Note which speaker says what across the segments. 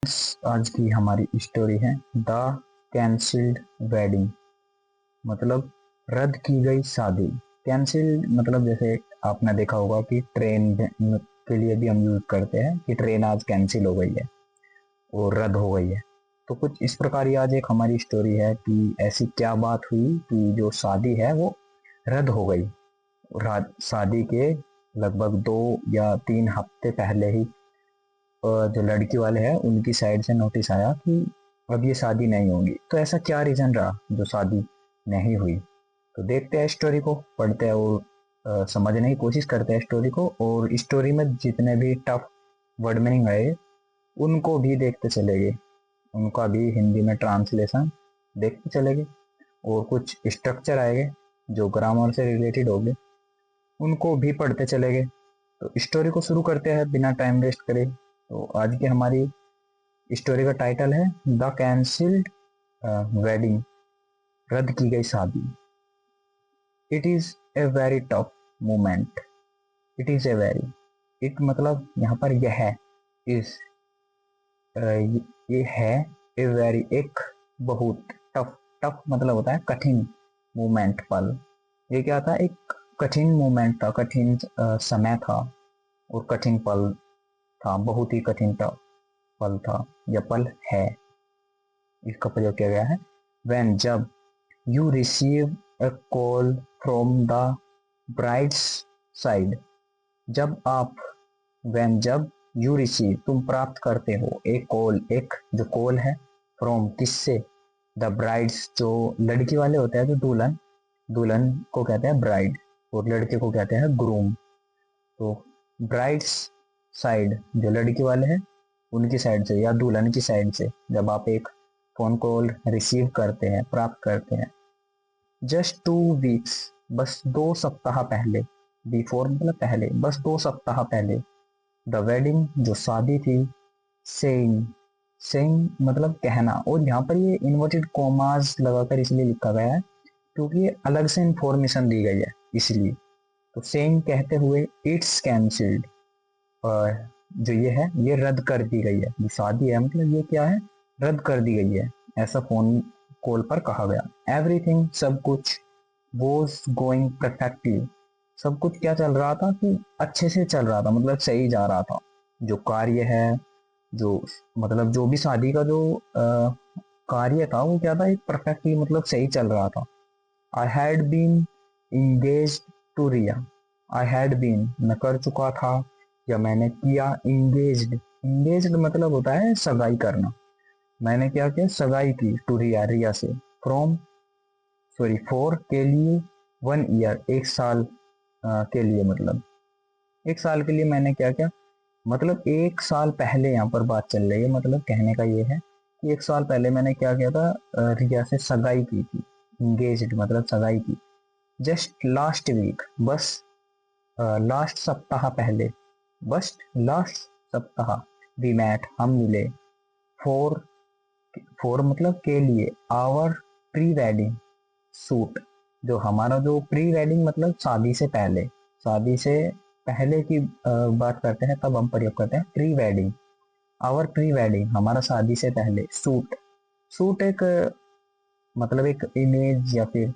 Speaker 1: आज की हमारी स्टोरी है द कैंसिल्ड वेडिंग। मतलब रद्द की गई शादी। कैंसिल्ड मतलब जैसे आपने देखा होगा कि ट्रेन के लिए भी हम यूज करते हैं कि ट्रेन आज कैंसिल हो गई है और रद्द हो गई है। तो कुछ इस प्रकार ही आज एक हमारी स्टोरी है कि ऐसी क्या बात हुई कि जो शादी है वो रद्द हो गई। शादी के लगभग 2 या 3 हफ्ते पहले ही जो लड़की वाले हैं उनकी साइड से नोटिस आया कि अब ये शादी नहीं होगी। तो ऐसा क्या रीजन रहा जो शादी नहीं हुई। तो देखते हैं स्टोरी को, पढ़ते हैं और समझने की कोशिश करते हैं स्टोरी को, और स्टोरी में जितने भी टफ वर्ड मीनिंग आए उनको भी देखते चलेंगे, उनका भी हिंदी में ट्रांसलेशन देखते चलेंगे, और कुछ स्ट्रक्चर आएंगे जो ग्रामर से रिलेटेड होंगे उनको भी पढ़ते चलेंगे। तो स्टोरी को शुरू करते हैं बिना टाइम वेस्ट करे। तो आज की हमारी स्टोरी का टाइटल है द कैंसिल्ड वेडिंग, रद्द की गई शादी। It is a very tough moment. It is a very, it मतलब यहाँ पर यह है, इस ये है, ए वेरी एक बहुत, टफ, टफ मतलब होता है कठिन, मोमेंट पल। ये क्या था, एक कठिन मोमेंट था, कठिन समय था और कठिन पल था, बहुत ही कठिन पल था या पल है, इसका प्रयोग किया गया है। when जब you receive a call from the bride's side, जब आप, when जब you receive तुम प्राप्त करते हो, एक कॉल, एक जो कॉल है, from किससे, the brides जो लड़की वाले होते हैं, जो दुल्हन, दुल्हन को कहते हैं ब्राइड और लड़के को कहते हैं ग्रूम। तो ब्राइड्स साइड जो लड़की वाले हैं उनकी साइड से या दुल्हन की साइड से जब आप एक फोन कॉल रिसीव करते हैं, प्राप्त करते हैं, जस्ट 2 वीक्स, बस 2 सप्ताह पहले, बिफोर मतलब पहले, बस 2 सप्ताह पहले, द वेडिंग जो शादी थी, सेइंग, सेइंग मतलब कहना, और यहाँ पर ये इन्वर्टेड कॉमास लगाकर इसलिए लिखा गया है क्योंकि ये अलग से इंफॉर्मेशन दी गई है इसलिए। तो सेइंग कहते हुए इट्स कैंसिल्ड, जो ये है ये रद्द कर दी गई है, जो शादी है मतलब ये क्या है, रद्द कर दी गई है, ऐसा फोन कॉल पर कहा गया। एवरीथिंग सब कुछ, वॉज गोइंग परफेक्टली, सब कुछ क्या चल रहा था कि अच्छे से चल रहा था, मतलब सही जा रहा था। जो कार्य है, जो मतलब जो भी शादी का जो कार्य था वो क्या था, एक परफेक्टली मतलब सही चल रहा था। I had been engage to Riya, I had been मैं कर चुका था या मैंने किया, इंगेज्ड, इंगेज्ड मतलब होता है सगाई करना, मैंने क्या किया, सगाई की, टू रिया, रिया से, फ्रॉम सॉरी फॉर के लिए, 1 ईयर एक साल के लिए, मतलब एक साल के लिए मैंने क्या किया, मतलब एक साल पहले यहाँ पर बात चल रही है, मतलब कहने का ये है कि एक साल पहले मैंने क्या किया था, रिया से सगाई की थी, इंगेज्ड मतलब सगाई की। जस्ट लास्ट वीक, बस लास्ट सप्ताह पहले, बस लास्ट सप्ताह, वी मैट हम मिले, फॉर, फॉर मतलब के लिए, आवर प्री वेडिंग सूट, जो हमारा जो प्री वेडिंग मतलब शादी से पहले, शादी से पहले की बात करते हैं तब हम प्रयोग करते हैं pre wedding. Our pre wedding हमारा शादी से पहले सूट, सूट एक मतलब एक इमेज या फिर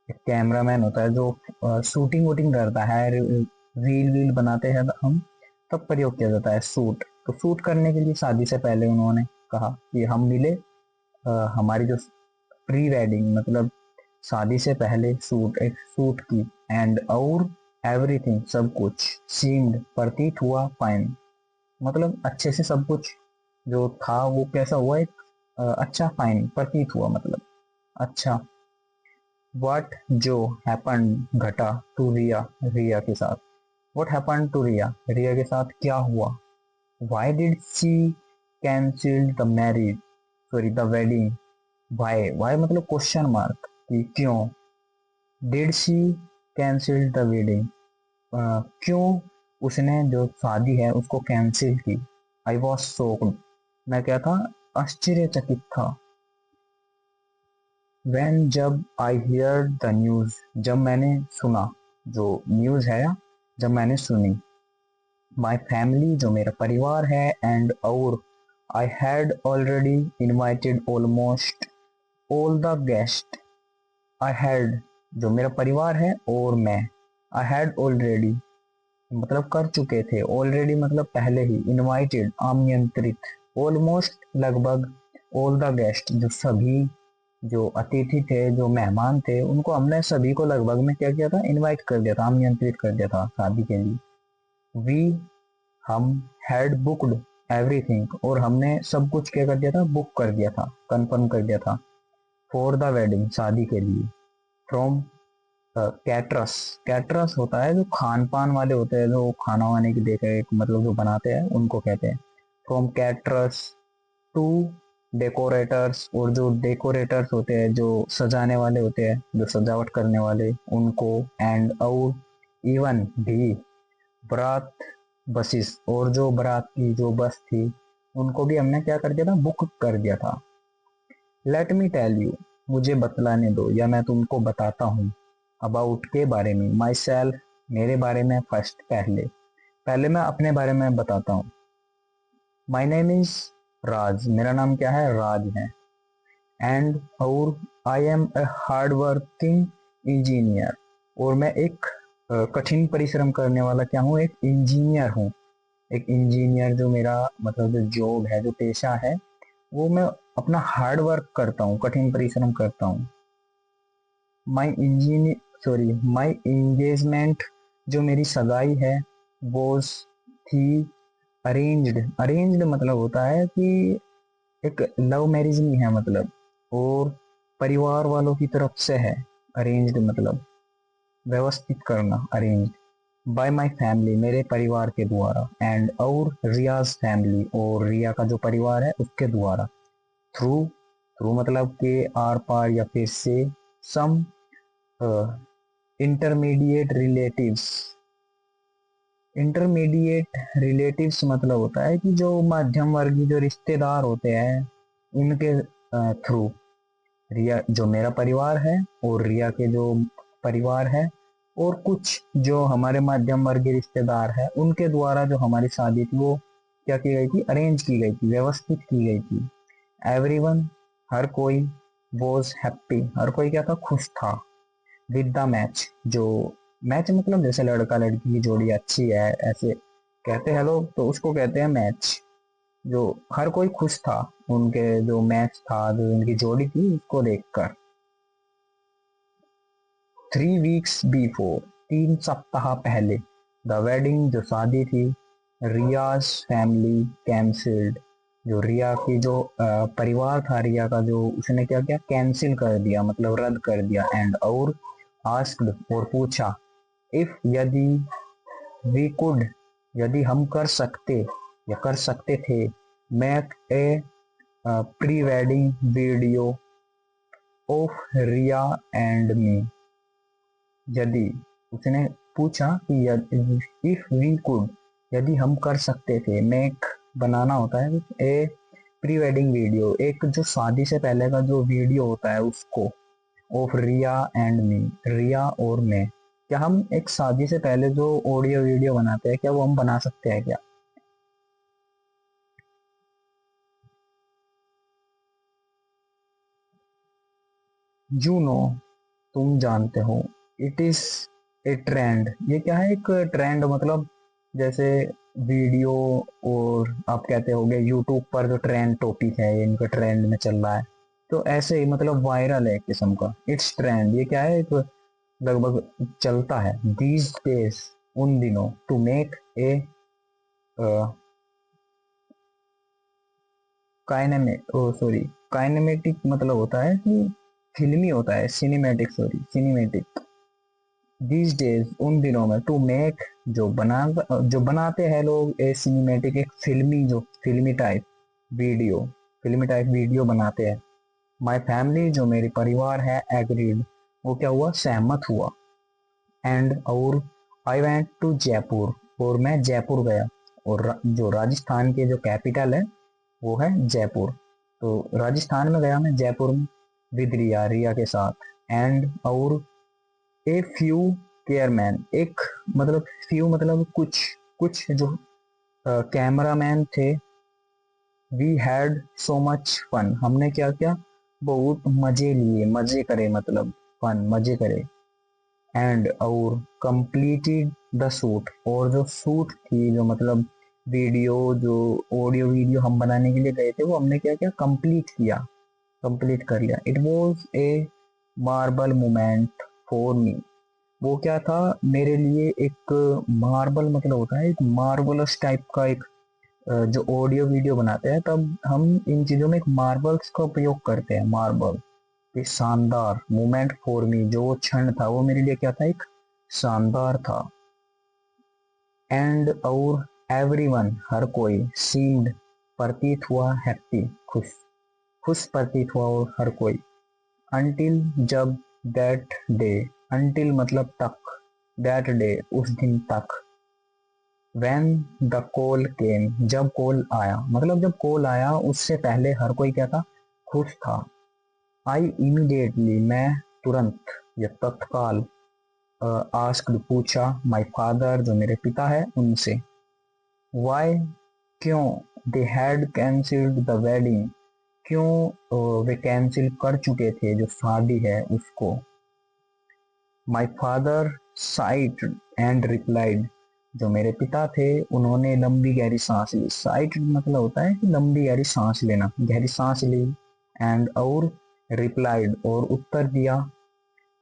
Speaker 1: एक कैमरामैन होता है जो शूटिंग वूटिंग करता है, रील वील बनाते हैं हम, तब प्रयोग किया जाता है सूट। तो शूट करने के लिए शादी से पहले उन्होंने कहा कि हम मिले, हमारी जो प्री वेडिंग मतलब शादी से पहले शूट, एक शूट की, एंड और एवरीथिंग सब कुछ, सीम्ड प्रतीत हुआ, फाइन मतलब अच्छे से सब कुछ जो था वो कैसा हुआ, एक अच्छा, फाइन प्रतीत हुआ मतलब अच्छा। व्हाट जो हैपन घटा, टू रिया, रिया के साथ, व्हाट हैपन टू रिया, रिया के साथ क्या हुआ। Why did she cancel the marriage, sorry the wedding, why, why मतलब क्वेश्चन मार्क कि क्यों, did she cancel the wedding, क्यों उसने जो शादी है उसको कैंसिल की। आई वॉज शॉक्ड, मैं क्या था, आश्चर्यचकित था। When जब आई हियर द न्यूज, जब मैंने सुना, जो न्यूज है जब मैंने सुनी, माई फैमिली जो मेरा परिवार है, एंड और I had already invited almost all the guests. I had जो मेरा परिवार है और मैं, I had already मतलब कर चुके थे, already मतलब पहले ही, invited आमंत्रित, almost लगभग, all the guest जो सभी जो अतिथि थे, जो मेहमान थे, उनको हमने सभी को लगभग में क्या किया था, इनवाइट कर दिया था, आमंत्रित कर दिया था शादी के लिए। वी हम हैड बुक्ड एवरीथिंग और हमने सब कुछ क्या कर दिया था, बुक कर दिया था, कंफर्म कर दिया था, फॉर द वेडिंग शादी के लिए। फ्रॉम कैटरस, कैटरस होता है जो खान पान वाले होते हैं, जो खाना वाने की देख मतलब जो बनाते हैं उनको कहते हैं। फ्रॉम कैटरस टू डेकोरेटर्स, और जो डेकोरेटर्स होते हैं, जो सजाने वाले होते हैं, जो सजावट करने वाले, उनको। एंड और इवन भी बारात बसेस, और जो बारात की जो बस थी उनको भी हमने क्या कर दिया था, बुक कर दिया था। लेट मी टेल यू, मुझे बतलाने दो या मैं तुमको बताता हूँ, अबाउट के बारे में, माई सेल्फ मेरे बारे में, फर्स्ट पहले, पहले मैं अपने बारे में बताता हूँ। माई नेम इज राज, मेरा नाम क्या है, राज है। एंड और I am a hard working engineer, और मैं एक कठिन परिश्रम करने वाला क्या हूँ, एक इंजीनियर हूँ। एक इंजीनियर जो मेरा मतलब जो जॉब है, जो पेशा है, वो मैं अपना हार्ड वर्क करता हूँ, कठिन परिश्रम करता हूँ। माई इंजीनियर माई एंगेजमेंट, जो मेरी सगाई है, वो थी अरेंज्ड, अरेंज्ड मतलब होता है कि एक लव मैरिज नहीं है मतलब, और परिवार वालों की तरफ से है। अरेंज्ड मतलब व्यवस्थित करना, अरेंज्ड बाय माय फैमिली, मेरे परिवार के द्वारा। एंड और रियाज फैमिली, और रिया का जो परिवार है उसके द्वारा। थ्रू, थ्रू मतलब के आर पार या फिर से, सम इंटरमीडिएट रिलेटिव्स, इंटरमीडिएट रिलेटिव्स मतलब होता है कि जो मध्यम वर्गीय जो रिश्तेदार होते हैं उनके थ्रू, रिया जो मेरा परिवार है और रिया के जो परिवार है, और कुछ जो हमारे मध्यम वर्गीय रिश्तेदार है उनके द्वारा जो हमारी शादी थी वो क्या की गई थी, अरेंज की गई थी, व्यवस्थित की गई थी। एवरीवन हर कोई, वॉज हैप्पी हर कोई क्या था, खुश था। विद द मैच, जो मैच मतलब जैसे लड़का लड़की की जोड़ी अच्छी है ऐसे कहते हैं लोग, तो उसको कहते हैं मैच। जो हर कोई खुश था उनके जो मैच था, जो उनकी जोड़ी थी उसको देखकर। 3 weeks बिफोर, 3 सप्ताह पहले, द वेडिंग जो शादी थी, रियाज फैमिली कैंसिल्ड, जो रिया की जो परिवार था रिया का, जो उसने क्या किया, कैंसिल कर दिया मतलब रद्द कर दिया। एंड और आस्क्ड और पूछा, इफ यदि, वी कुड यदि हम कर सकते या कर सकते थे, make a pre wedding video of Riya and me, यदि उसने पूछा कि इफ वी कुड यदि हम कर सकते थे, मेक बनाना होता है ए प्री वेडिंग वीडियो, एक जो शादी से पहले का जो वीडियो होता है उसको, ऑफ रिया एंड मी, रिया और मैं, क्या हम एक शादी से पहले जो ऑडियो वीडियो बनाते हैं क्या वो हम बना सकते हैं क्या। यू नो तुम जानते हो, इट इज ए ट्रेंड, ये क्या है, एक ट्रेंड मतलब जैसे वीडियो, और आप कहते होगे यूट्यूब पर जो ट्रेंड टॉपिक है इनका ट्रेंड में चल रहा है, तो ऐसे ही मतलब वायरल है एक किस्म का, इट्स ट्रेंड, ये क्या है, एक लगभग चलता है। दीज डेज उन दिनों, to make a kinemat oh sorry kinematic मतलब होता है कि फिल्मी होता है, cinematic sorry cinematic. These days उन दिनों में, टू मेक जो बनाते हैं लोग, ए सिनेमैटिक एक फिल्मी, जो फिल्मी टाइप वीडियो, फिल्मी टाइप वीडियो बनाते हैं। माई फैमिली जो मेरी परिवार है, एग्रीड वो क्या हुआ, सहमत हुआ। एंड और आई वेंट टू जयपुर, और मैं जयपुर गया, और जो राजस्थान के जो कैपिटल है वो है जयपुर, तो राजस्थान में गया मैं, जयपुर में, विद रिया, रिया के साथ। एंड और ए फ्यू केयरमैन, एक मतलब फ्यू मतलब कुछ, कुछ जो कैमरामैन थे, we had so much fun, हमने क्या किया, बहुत मजे लिए, मजे करे मतलब फन, मजे करे। एंड और कंप्लीटेड द शूट, और जो शूट थी, जो मतलब वीडियो, जो ऑडियो वीडियो हम बनाने के लिए गए थे, वो हमने क्या किया, कंप्लीट किया, कंप्लीट कर लिया। It was a marble moment for me, वो क्या था मेरे लिए, एक मार्बल मतलब होता है एक मार्बलस टाइप का एक जो ऑडियो वीडियो बनाते हैं तब हम इन चीजों में एक मार्बल्स का उपयोग करते हैं, मार्बल। ये शानदार मोमेंट फॉर मी, जो वो क्षण था वो मेरे लिए क्या था, एक शानदार था। एंड और एवरीवन, हर कोई, सीम्ड, प्रतीत हुआ, हैप्पी, खुश, खुश प्रतीत हुआ और हर कोई। अंटिल, जब, दैट डे, अंटिल मतलब तक, दैट डे उस दिन तक। When द कॉल केम, जब कॉल आया, मतलब जब कॉल आया उससे पहले हर कोई क्या था, खुश था। आई इमीडिएटली, मैं तुरंत या तत्काल, आस्क्ड, पूछा, माई फादर, जो मेरे पिता है, उनसे। वाई, क्यों, they had cancelled the wedding, क्यों वे कैंसिल कर चुके थे जो शादी है उसको। My father site and replied, जो मेरे पिता थे उन्होंने लंबी गहरी सांस ली, साइट मतलब होता है कि लंबी गहरी सांस लेना, गहरी सांस ली। एंड और रिप्लाइड, और उत्तर दिया,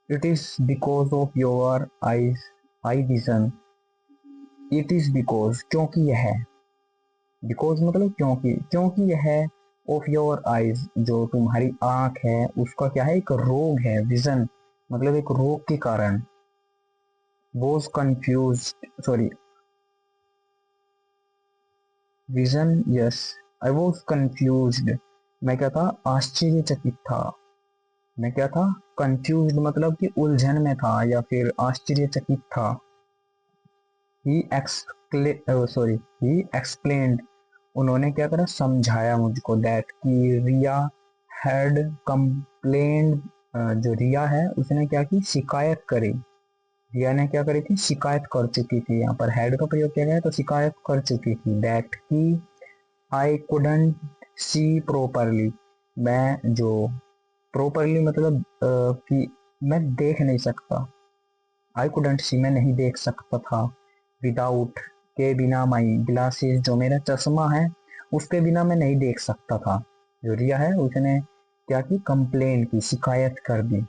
Speaker 1: it is because of your eye vision, it is because, क्योंकि यह, बिकॉज मतलब क्योंकि, क्योंकि यह, ऑफ योर आईज, जो तुम्हारी आंख है उसका क्या है, एक रोग है, विजन मतलब एक रोग के कारण। Was confuse, sorry, vision, yes, I was confused, मैं क्या था, आश्चर्यचकित था। मैं क्या था, कंफ्यूज्ड मतलब कि उलझन में था या फिर आश्चर्यचकित था। ही सॉरी, ही एक्सप्लेन्ड, उन्होंने क्या करा, समझाया मुझको, दैट कि रिया हैड कंप्लेन्ड, जो रिया है उसने क्या की, शिकायत करी। रिया ने क्या करी थी, शिकायत कर चुकी थी, यहाँ पर हैड का प्रयोग किया गया है तो शिकायत कर चुकी थी। दैट की आई कुडंट सी प्रॉपरली, मैं जो, प्रॉपरली मतलब कि मैं देख नहीं सकता, आई कुडंट सी मैं नहीं देख सकता था, विदाउट के बिना, माई ग्लासेस जो मेरा चश्मा है उसके बिना मैं नहीं देख सकता था। जो रिया है उसने क्या की, कंप्लेन की, शिकायत कर दी।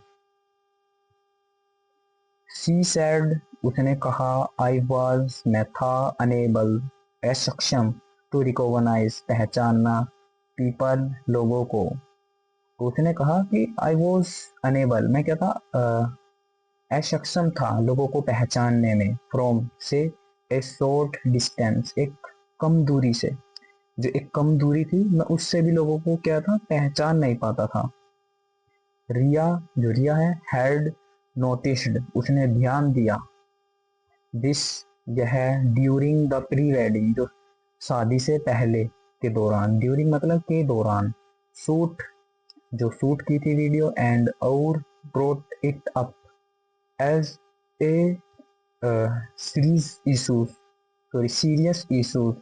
Speaker 1: सी सैड, उसने कहा, आई वॉज, मैं था, अनेबल, असक्षम, टू रिकॉग्नाइज, पहचानना, पीपल, लोगों को। तो उसने कहा कि आई वॉज अनेबल, मैं क्या था, असक्षम था लोगों को पहचानने में, फ्रॉम से, ए शॉर्ट डिस्टेंस, एक कम दूरी से, जो एक कम दूरी थी मैं उससे भी लोगों को क्या था, पहचान नहीं पाता था। रिया, जो रिया है, हैड नोटिस्ड, उसने ध्यान दिया, दिस, यह, ड्यूरिंग द प्री वेडिंग, जो शादी से पहले के दौरान, ड्यूरिंग मतलब के दौरान, शूट, जो शूट की थी वीडियो, एंड और brought it up as a series issues, sorry serious issues,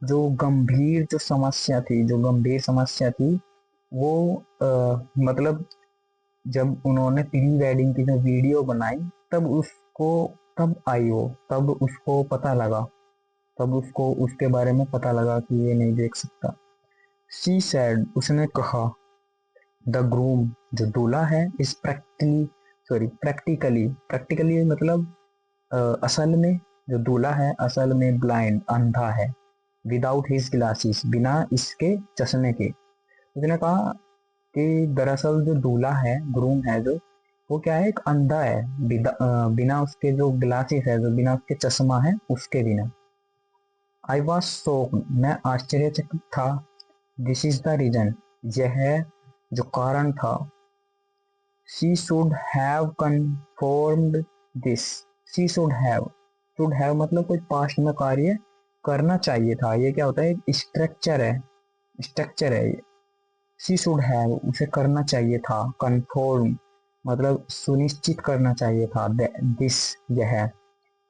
Speaker 1: जो गंभीर, जो समस्या थी, जो गंभीर समस्या थी वो, मतलब जब उन्होंने प्री वेडिंग की जो वीडियो बनाई तब उसको, तब आई वो, तब उसको पता लगा, तब उसको उसके बारे में पता लगा कि ये नहीं देख सकता। शी सैड, उसने कहा, द ग्रूम, जो दूल्हा है, is practically, sorry practically, practically मतलब असल में, जो दूल्हा है असल में ब्लाइंड, अंधा है, विदाउट हिज ग्लासेस, बिना इसके चश्मे के। उसने कहा कि दरअसल जो दूल्हा है, ग्रूम है जो, वो क्या है, एक अंधा है, बिना उसके जो ग्लासेस है, जो बिना उसके चश्मा है उसके बिना। आई वॉज शॉक्ड, मैं आश्चर्यचकित था। दिस इज द रीजन, यह है जो कारण था। She should have confirmed this, she should have मतलब कोई पास्ट में कार्य करना चाहिए था, ये क्या होता है, एक स्ट्रक्चर है, स्ट्रक्चर है ये। शी शुड हैव, उसे करना चाहिए था, कन्फर्म मतलब सुनिश्चित करना चाहिए था, दिस, यह,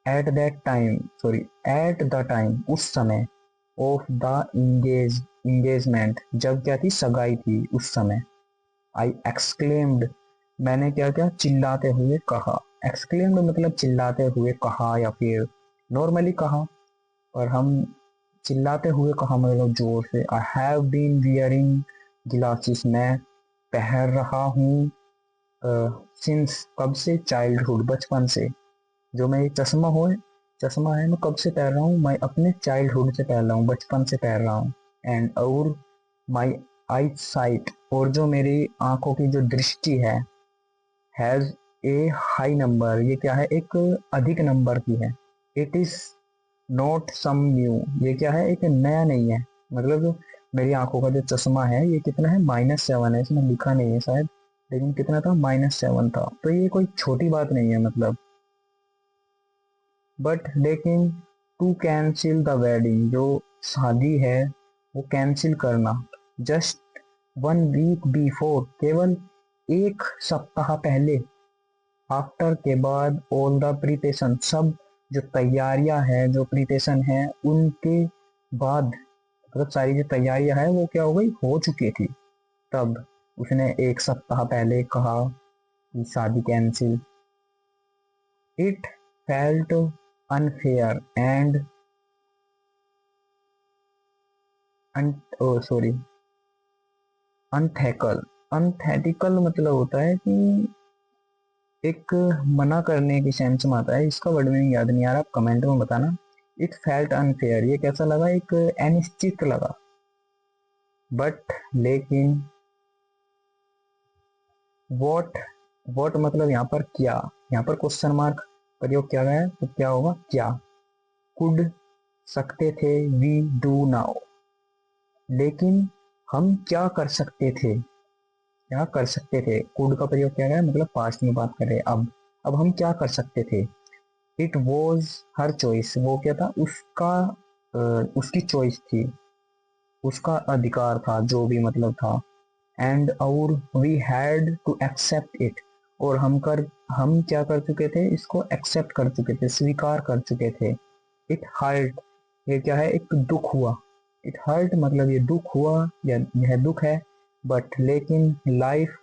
Speaker 1: at that time, sorry at the time, उस समय, ऑफ द इंगेजमेंट, जब क्या थी, सगाई थी उस समय। आई एक्सक्लेम्ड, मैंने क्या क्या, चिल्लाते हुए कहा। एक्सक्लेम्ड मतलब चिल्लाते हुए कहा या फिर नॉर्मली कहा, और हम चिल्लाते हुए कहा मतलब जोर से। I have been wearing glasses, मैं पहन रहा हूँ सिंस, कब से, चाइल्डहुड, बचपन से। जो मैं ये चश्मा है मैं कब से पहन रहा हूँ, मैं अपने चाइल्डहुड से पहन रहा हूँ, बचपन से पहन रहा हूँ। एंड और माई आई साइट, और जो मेरी आंखों की जो दृष्टि है, हैज ए हाई नंबर, ये क्या है, एक अधिक नंबर की है। It is not some new, ये क्या है, एक नया नहीं है। मतलब मेरी आंखों का जो चश्मा है ये कितना है, -7 है, इसमें लिखा नहीं है शायद, लेकिन कितना था, -7 था। तो ये कोई छोटी बात नहीं है मतलब। बट लेकिन टू कैंसिल द वेडिंग, जो शादी है वो कैंसिल करना, जस्ट 1 वीक बिफोर, केवल एक सप्ताह पहले, आफ्टर के बाद, ऑल द प्रिपरेशन, सब जो तैयारियां हैं, जो प्रिपरेशन है उनके बाद, मतलब सारी जो तैयारियां है वो क्या हो गई, हो चुकी थी। तब उसने एक सप्ताह पहले कहा कि शादी cancel. It felt unfair and sorry, unethical. Unethical मतलब होता है कि एक मना करने की सेंस में आता है, इसका वर्ड मीनिंग याद नहीं आ रहा, आप कमेंट में बताना। इट फेल्ट अनफेयर, ये कैसा लगा, एक अनिश्चित लगा। बट लेकिन, वॉट, वॉट मतलब यहाँ पर क्या, यहाँ पर क्वेश्चन मार्क प्रयोग किया गया है, तो क्या होगा, क्या। कुड, सकते थे, वी डू नाउ, लेकिन हम क्या कर सकते थे, क्या कर सकते थे, कुड का प्रयोग किया गया है, मतलब पास्ट में बात कर रहे हैं अब हम क्या कर सकते थे। इट वॉज हर चॉइस, वो क्या था, उसका उसकी चॉइस थी, उसका अधिकार था, जो भी मतलब था। एंड और we had to accept it, और हम क्या कर चुके थे, इसको एक्सेप्ट कर चुके थे, स्वीकार कर चुके थे। इट हर्ट, ये क्या है, एक दुख हुआ। इट हर्ट मतलब ये दुख हुआ या यह दुख है। बट लेकिन लाइफ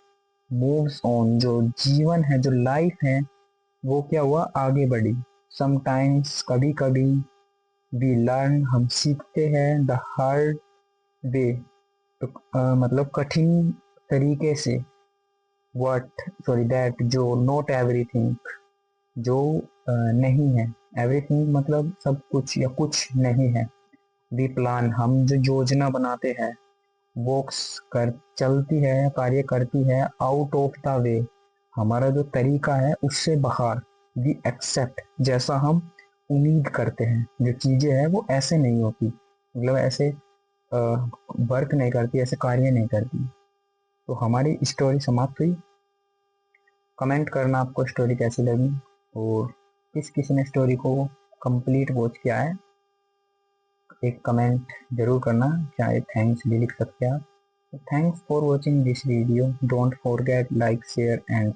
Speaker 1: मूव्स ऑन, जो जीवन है, जो लाइफ है, वो क्या हुआ, आगे बढ़ी। समटाइम्स, कभी कभी, वी लर्न, हम सीखते हैं, द हार्ड वे, तो मतलब कठिन तरीके से। व्हाट, सॉरी, दैट, जो, नॉट एवरीथिंग, जो नहीं है, एवरीथिंग मतलब सब कुछ या कुछ नहीं है। वी प्लान, हम जो योजना बनाते हैं, वर्क्स कर, चलती है, कार्य करती है, आउट ऑफ द वे, हमारा जो तरीका है उससे बाहर। वी एक्सेप्ट, जैसा हम उम्मीद करते हैं, जो चीजें हैं वो ऐसे नहीं होती, मतलब ऐसे वर्क नहीं करती, ऐसे कार्य नहीं करती। तो हमारी स्टोरी समाप्त हुई। कमेंट करना आपको स्टोरी कैसी लगी, और किस किस ने स्टोरी को कंप्लीट वॉच किया है, एक कमेंट जरूर करना, चाहे थैंक्स भी लिख सकते हैं आप। Thanks for watching this video, don't forget like share and